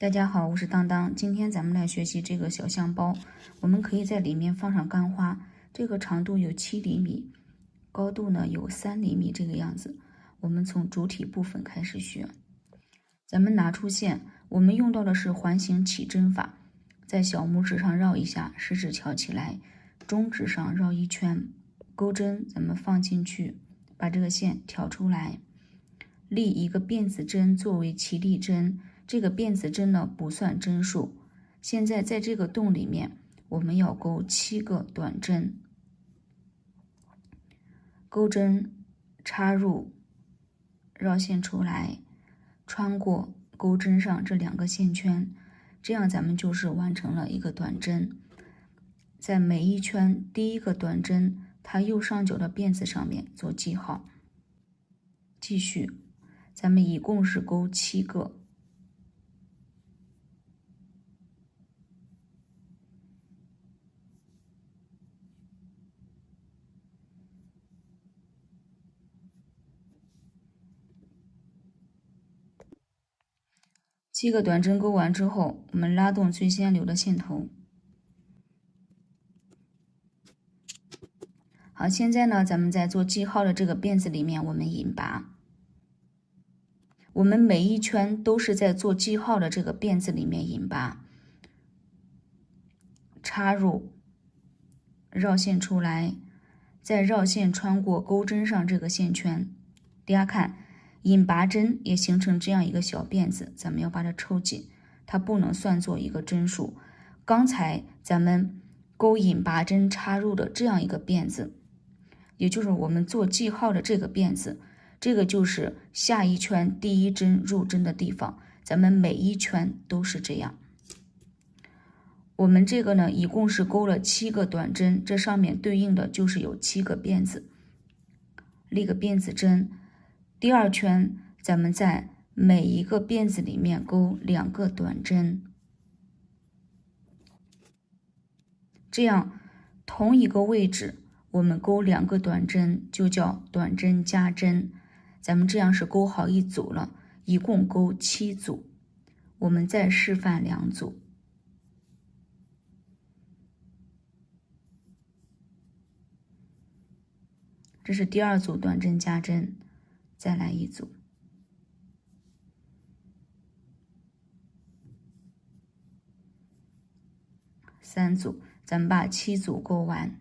大家好，我是当当。今天咱们来学习这个小香包，我们可以在里面放上干花。这个长度有7厘米，高度呢有3厘米这个样子。我们从主体部分开始学。咱们拿出线，我们用到的是环形起针法，在小拇指上绕一下，食指翘起来，中指上绕一圈，钩针咱们放进去，把这个线挑出来，立一个辫子针作为起立针。这个辫子针呢不算针数。现在在这个洞里面，我们要钩7个短针，钩针插入，绕线出来，穿过钩针上这2个线圈，这样咱们就是完成了一个短针。在每一圈第一个短针，它右上角的辫子上面做记号。继续，咱们一共是钩7个。7个短针钩完之后，我们拉动最先留的线头。好，现在呢，咱们在做记号的这个辫子里面，我们引拔。我们每一圈都是在做记号的这个辫子里面引拔，插入，绕线出来，再绕线穿过钩针上这个线圈。大家看，引拔针也形成这样一个小辫子，咱们要把它抽紧，它不能算作一个针数。刚才咱们钩引拔针插入的这样一个辫子，也就是我们做记号的这个辫子，这个就是下一圈第一针入针的地方，咱们每一圈都是这样。我们这个呢，一共是钩了7个短针，这上面对应的就是有7个辫子。立个辫子针，第2圈咱们在每一个辫子里面钩2个短针，这样同一个位置我们钩2个短针就叫短针加针。咱们这样是钩好一组了，一共钩7组。我们再示范2组。这是第2组短针加针，再来一组。3组，咱们把7组钩完。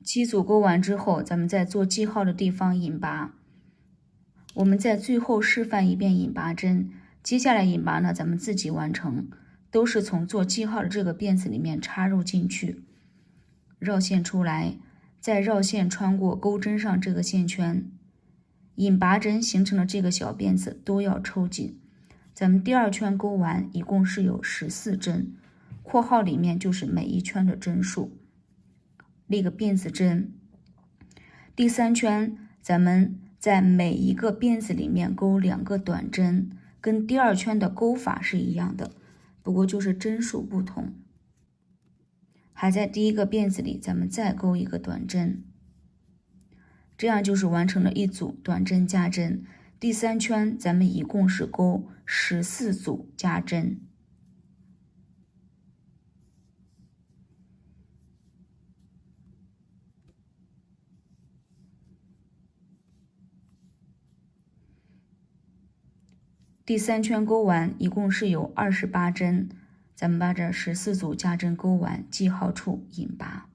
7组钩完之后，咱们在做记号的地方引拔。我们在最后示范一遍引拔针，接下来引拔呢，咱们自己完成，都是从做记号的这个辫子里面插入进去，绕线出来，再绕线穿过钩针上这个线圈，引拔针形成的这个小辫子都要抽紧。咱们第2圈钩完，一共是有14针，括号里面就是每一圈的针数。立个辫子针，第3圈咱们在每一个辫子里面钩2个短针，跟第2圈的钩法是一样的，不过就是针数不同。还在第1个辫子里咱们再钩一个短针，这样就是完成了一组短针加针。第3圈咱们一共是钩14组加针。第3圈钩完，一共是有28针，咱们把这14组加针钩完，记号处引拔。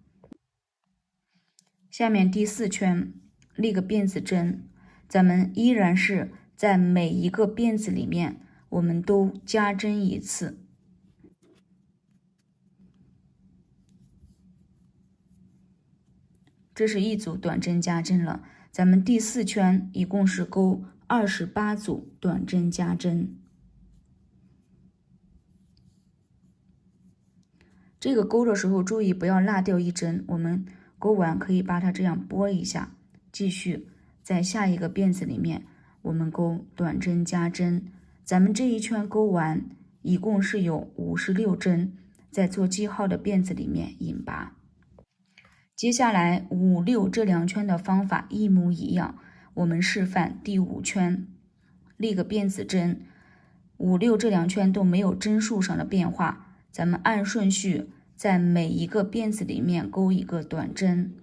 下面第4圈立个辫子针，咱们依然是在每一个辫子里面我们都加针1次。这是一组短针加针了，咱们第4圈一共是钩28组短针加针。这个钩的时候注意不要落掉一针，我们钩完可以把它这样拨一下，继续在下一个辫子里面我们钩短针加针。咱们这一圈钩完，一共是有56针，在做记号的辫子里面引拔。接下来5、6这2圈的方法一模一样，我们示范第5圈，立个辫子针， 5、6这两圈都没有针数上的变化，咱们按顺序在每一个辫子里面钩一个短针。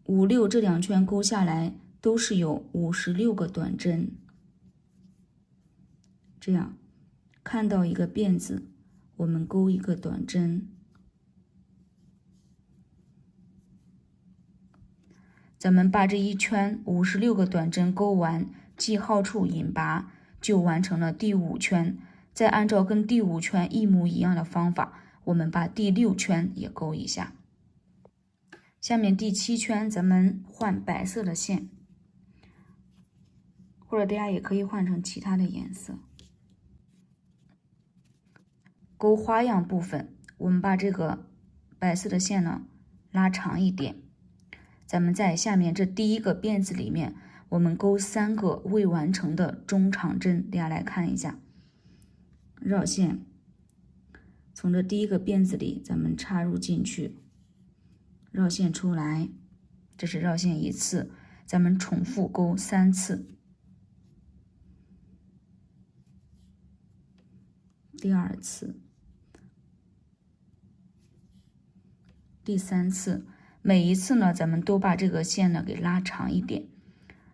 5、6这两圈钩下来都是有56个短针。这样看到一个辫子，我们钩一个短针。咱们把这一圈56个短针钩完，记号处引拔，就完成了第5圈。再按照跟第5圈一模一样的方法，我们把第6圈也钩一下。下面第7圈咱们换白色的线，或者大家也可以换成其他的颜色。钩花样部分，我们把这个白色的线呢拉长一点。咱们在下面这第一个辫子里面，我们钩3个未完成的中长针，大家来看一下。绕线，从这第一个辫子里咱们插入进去，绕线出来，这是绕线1次，咱们重复钩3次。第2次，第3次，每一次呢，咱们都把这个线呢给拉长一点。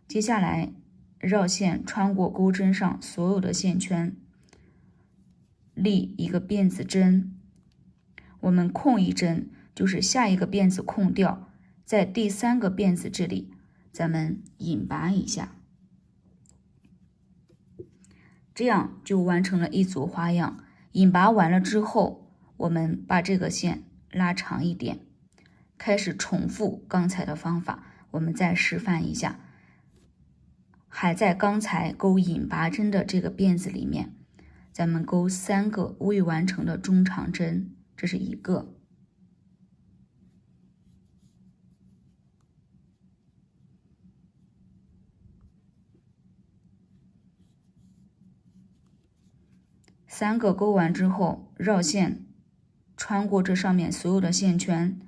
接下来绕线穿过钩针上所有的线圈，立一个辫子针，我们空一针，就是下一个辫子空掉，在第3个辫子这里咱们引拔一下，这样就完成了一组花样。引拔完了之后，我们把这个线拉长一点，开始重复刚才的方法。我们再示范一下，还在刚才钩引拔针的这个辫子里面，咱们钩3个未完成的中长针，这是1个。3个钩完之后，绕线穿过这上面所有的线圈，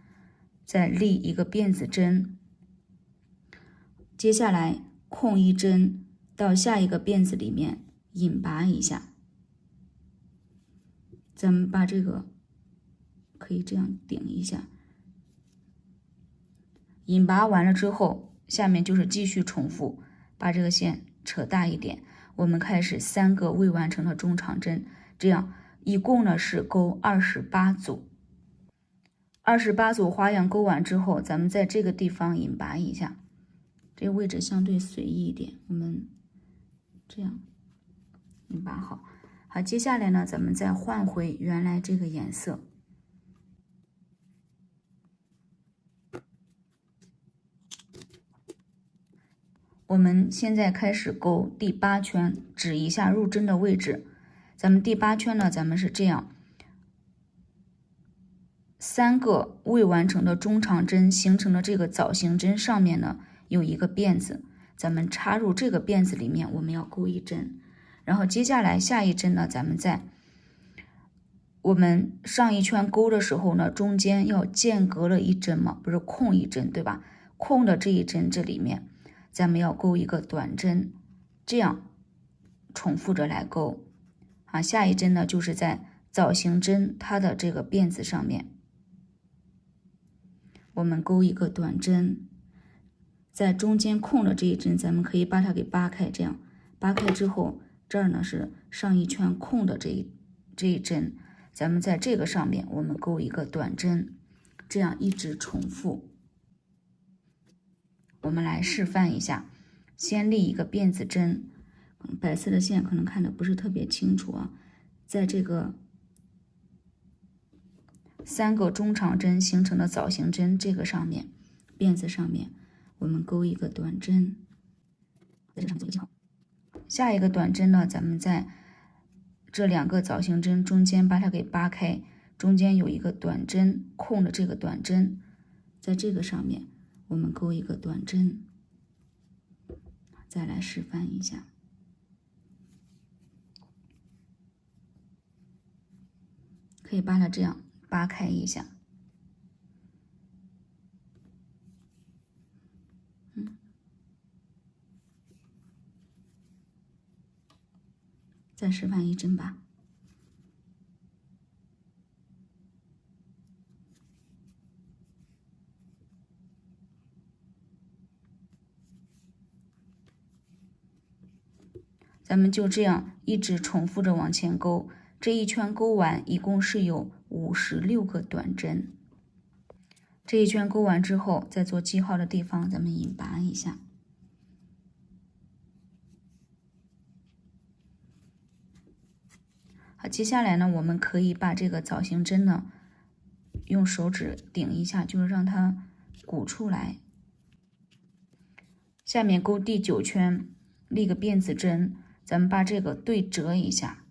再立一个辫子针。接下来空一针到下一个辫子里面引拔一下。咱们把这个可以这样顶一下。引拔完了之后，下面就是继续重复，把这个线扯大一点。我们开始3个未完成的中长针，这样一共呢是钩28组。28组花样钩完之后，咱们在这个地方引拔一下，这个位置相对随意一点，我们这样引拔好。好，接下来呢，咱们再换回原来这个颜色。我们现在开始钩第8圈，指一下入针的位置。咱们第8圈呢，咱们是这样，3个未完成的中长针形成的这个枣形针上面呢有一个辫子，咱们插入这个辫子里面，我们要钩1针。然后接下来下一针呢，咱们在我们上一圈钩的时候呢，中间要间隔了1针嘛，不是空1针对吧？空的这一针这里面咱们要钩一个短针，这样重复着来钩。啊，下一针呢就是在枣形针它的这个辫子上面，我们钩一个短针，在中间空的这一针，咱们可以把它给扒开，这样扒开之后，这儿呢是上一圈空的这一针，咱们在这个上面我们钩一个短针，这样一直重复。我们来示范一下，先立一个辫子针，白色的线可能看的不是特别清楚啊，在这个3个中长针形成的枣形针这个上面，辫子上面我们钩一个短针，在这上做个记号。下一个短针呢，咱们在这2个枣形针中间把它给扒开，中间有一个短针空的这个短针，在这个上面我们钩一个短针。再来示范一下，可以把它这样扒开一下。再示范一针吧。咱们就这样一直重复着往前勾，这一圈勾完一共是有56个短针。这一圈勾完之后，在做记号的地方咱们引拔一下。好，接下来呢，我们可以把这个枣形针呢用手指顶一下，就是让它鼓出来。下面勾第9圈，立个辫子针，咱们把这个对折一下。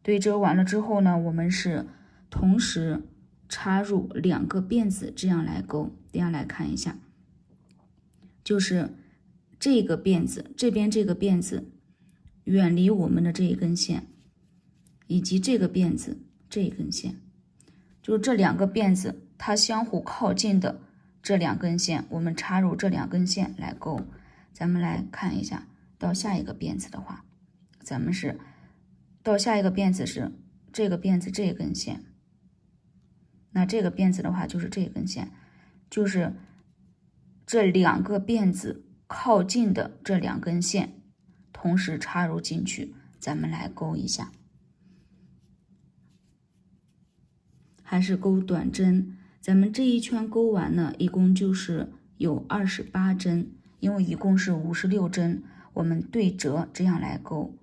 对折完了之后呢，我们是同时插入2个辫子，这样来勾。大家来看一下，就是这个辫子这边这个辫子远离我们的这一根线，以及这个辫子这一根线，就是这2个辫子它相互靠近的这2根线，我们插入这2根线来勾。咱们来看一下，到下一个辫子的话，咱们是到下一个辫子是这个辫子这根线，那这个辫子的话就是这根线，就是这2个辫子靠近的这2根线同时插入进去，咱们来勾一下。还是勾短针，咱们这一圈勾完呢，一共就是有28针，因为一共是56针，我们对折这样来勾。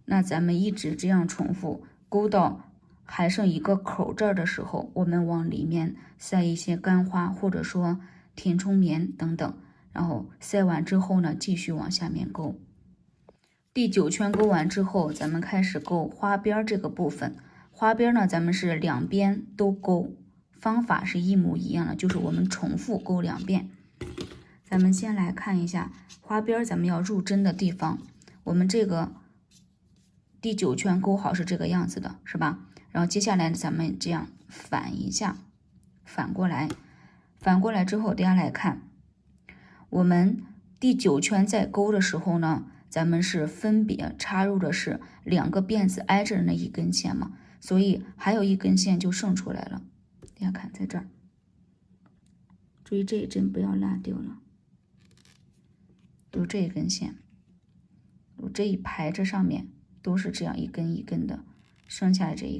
那咱们一直这样重复，勾到还剩一个口这儿的时候，我们往里面塞一些干花，或者说填充棉等等，然后塞完之后呢，继续往下面勾。第9圈勾完之后，咱们开始勾花边这个部分。花边呢，咱们是2边都勾，方法是一模一样的，就是我们重复勾2遍。咱们先来看一下花边，咱们要入针的地方，我们这个第9圈勾好是这个样子的，是吧？然后接下来咱们这样反一下，反过来之后，大家来看，我们第9圈在勾的时候呢，咱们是分别插入的是2个辫子挨着的那一根线嘛，所以还有一根线就剩出来了。大家看在这儿，注意这一针不要落掉了，就这一根线，就这一排这上面都是这样一根一根的，剩下的这一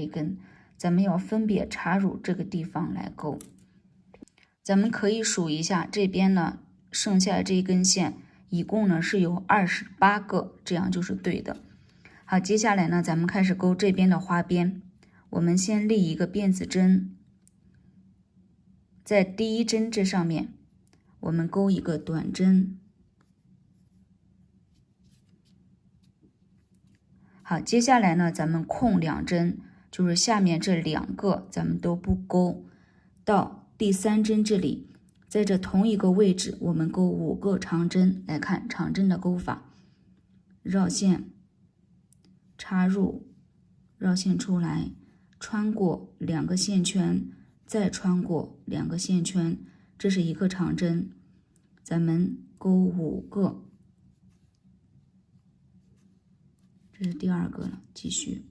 根咱们要分别插入这个地方来勾。咱们可以数一下，这边呢剩下的这一根线一共呢是有28个，这样就是对的。好，接下来呢咱们开始勾这边的花边，我们先立一个辫子针，在第1针这上面我们勾一个短针。好，接下来呢咱们空2针，就是下面这2个咱们都不勾，到第3针这里，在这同一个位置我们勾5个长针。来看长针的勾法，绕线插入，绕线出来，穿过2个线圈，再穿过2个线圈，这是一个长针，咱们勾5个，这是第2个了，继续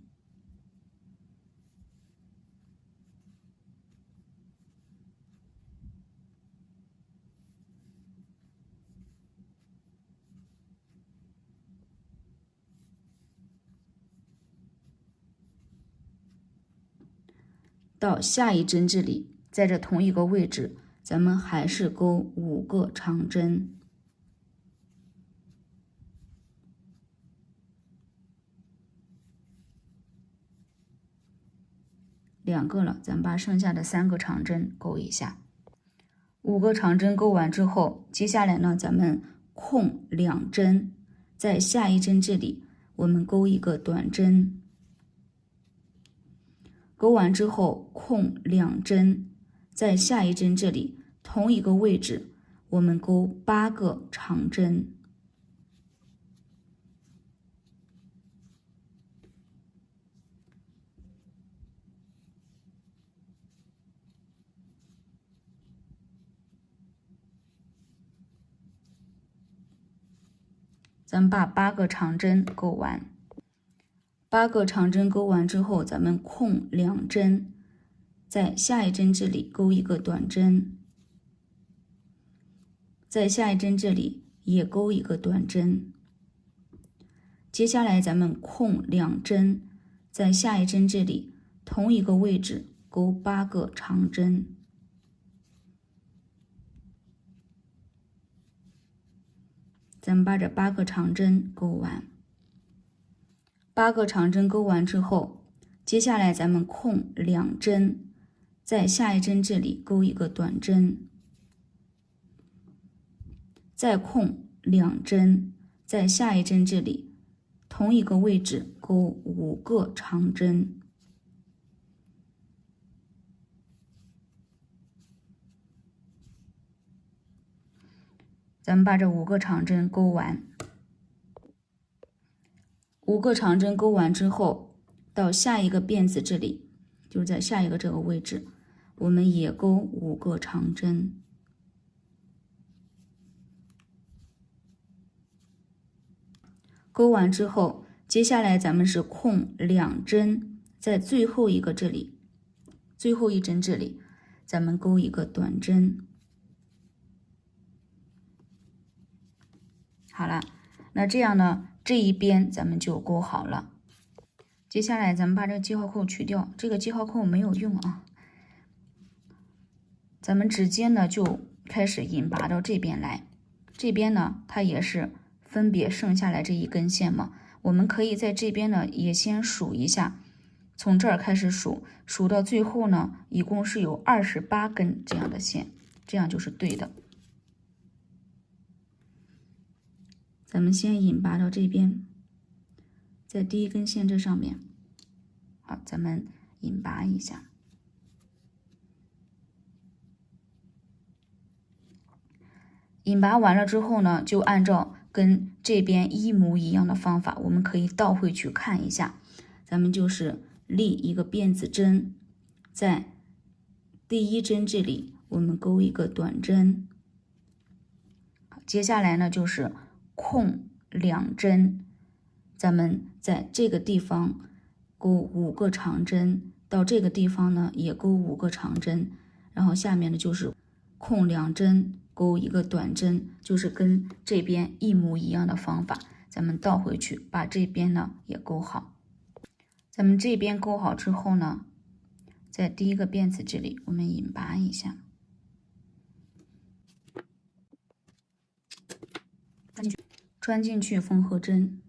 到下一针这里，在这同一个位置咱们还是勾5个长针。2个了，咱们把剩下的3个长针勾一下。5个长针勾完之后，接下来呢咱们空2针，在下一针这里我们勾一个短针，勾完之后空2针，在下一针这里同一个位置，我们钩8个长针。咱们把8个长针钩完，8个长针钩完之后，咱们空2针，在下一针这里钩一个短针，在下一针这里也钩一个短针。接下来咱们空2针，在下一针这里同一个位置钩8个长针。咱们把这8个长针钩完，8个长针钩完之后，接下来咱们空2针，在下一针这里钩一个短针，再空2针，在下一针这里同一个位置钩5个长针。咱们把这5个长针钩完，5个长针钩完之后，到下一个辫子这里，就是在下一个这个位置，我们也钩5个长针。钩完之后，接下来咱们是空2针，在最后一个这里，最后一针这里，咱们钩一个短针。好了，那这样呢，这一边咱们就钩好了。接下来咱们把这个记号扣去掉，这个记号扣没有用啊。咱们直接呢就开始引拔到这边来，这边呢它也是分别剩下来这一根线嘛，我们可以在这边呢也先数一下，从这儿开始数，数到最后呢一共是有28根这样的线，这样就是对的。咱们先引拔到这边，在第一根线这上面，好，咱们引拔一下。引拔完了之后呢，就按照跟这边一模一样的方法，我们可以倒回去看一下。咱们就是立一个辫子针，在第一针这里我们钩一个短针，接下来呢就是空2针，咱们在这个地方钩5个长针，到这个地方呢也钩5个长针，然后下面呢就是空2针，钩一个短针，就是跟这边一模一样的方法。咱们倒回去把这边呢也钩好。咱们这边钩好之后呢，在第一个辫子这里我们引拔一下，穿进去缝合针。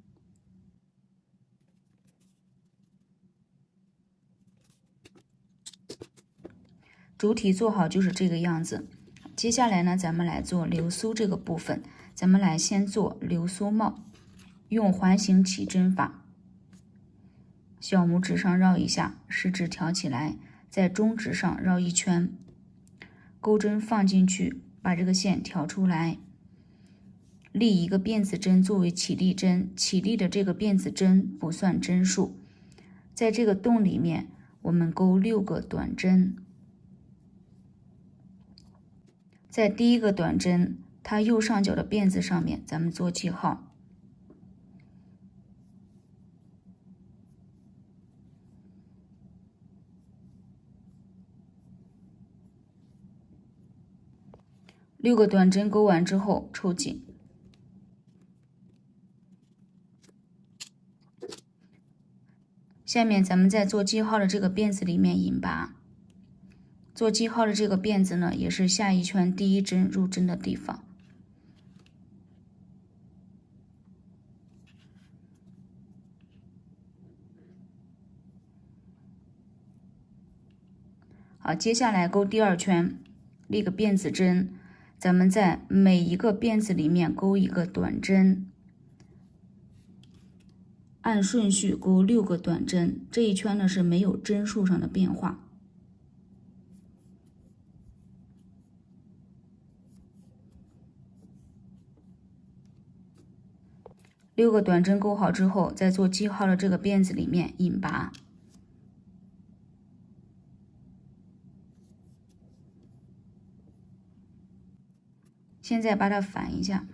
主体做好就是这个样子。接下来呢，咱们来做流苏这个部分，咱们来先做流苏帽，用环形起针法，小拇指上绕一下，食指挑起来，在中指上绕一圈，钩针放进去，把这个线挑出来，立一个辫子针作为起立针，起立的这个辫子针不算针数，在这个洞里面我们钩6个短针，在第一个短针它右上角的辫子上面咱们做记号，6个短针钩完之后抽紧，下面咱们在做记号的这个辫子里面引拔，做记号的这个辫子呢也是下一圈第一针入针的地方。好，接下来钩第2圈，立个辫子针，咱们在每一个辫子里面钩一个短针，按顺序钩6个短针，这一圈呢是没有针数上的变化。6个短针钩好之后，在做记号的这个辫子里面引拔。现在把它反一下，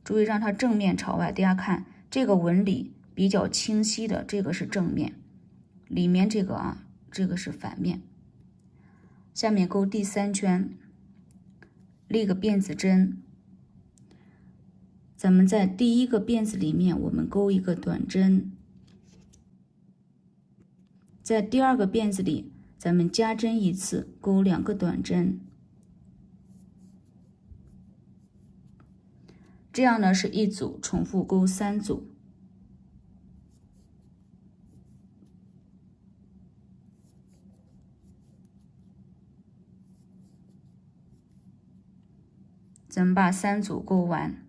注意让它正面朝外。大家看这个纹理比较清晰的，这个是正面，里面这个这个是反面。下面钩第3圈，立个辫子针。咱们在第1个辫子里面，我们钩一个短针，在第2个辫子里，咱们加针1次，钩2个短针。这样呢是1组，重复钩3组。咱们把3组钩完。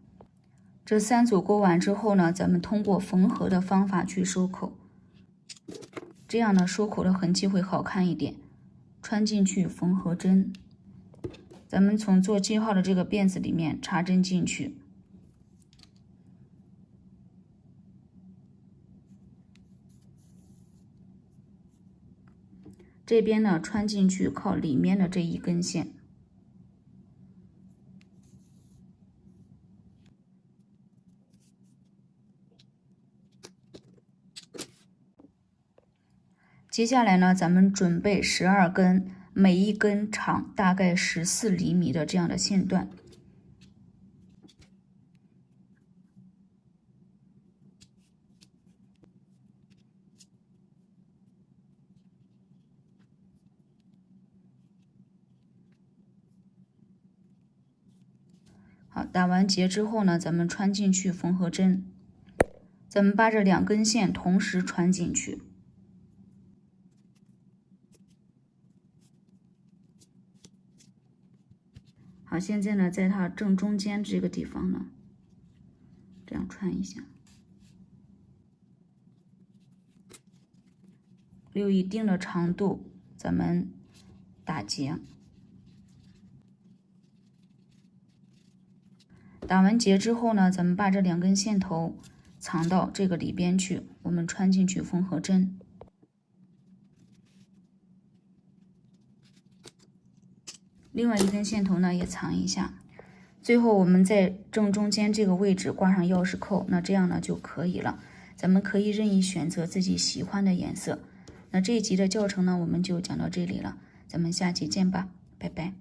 这3组钩完之后呢，咱们通过缝合的方法去收口，这样呢收口的痕迹会好看一点。穿进去缝合针，咱们从做记号的这个辫子里面插针进去。这边呢穿进去靠里面的这1根线。接下来呢，咱们准备12根，每一根长大概14厘米的这样的线段。好，打完结之后呢，咱们穿进去缝合针，咱们把这2根线同时穿进去。好，现在呢，在它正中间这个地方呢，这样穿一下，留一定的长度，咱们打结。打完结之后呢，咱们把这2根线头藏到这个里边去，我们穿进去缝合针。另外1根线头呢也藏一下。最后我们在正中间这个位置挂上钥匙扣，那这样呢就可以了。咱们可以任意选择自己喜欢的颜色。那这一集的教程呢，我们就讲到这里了，咱们下期见吧，拜拜。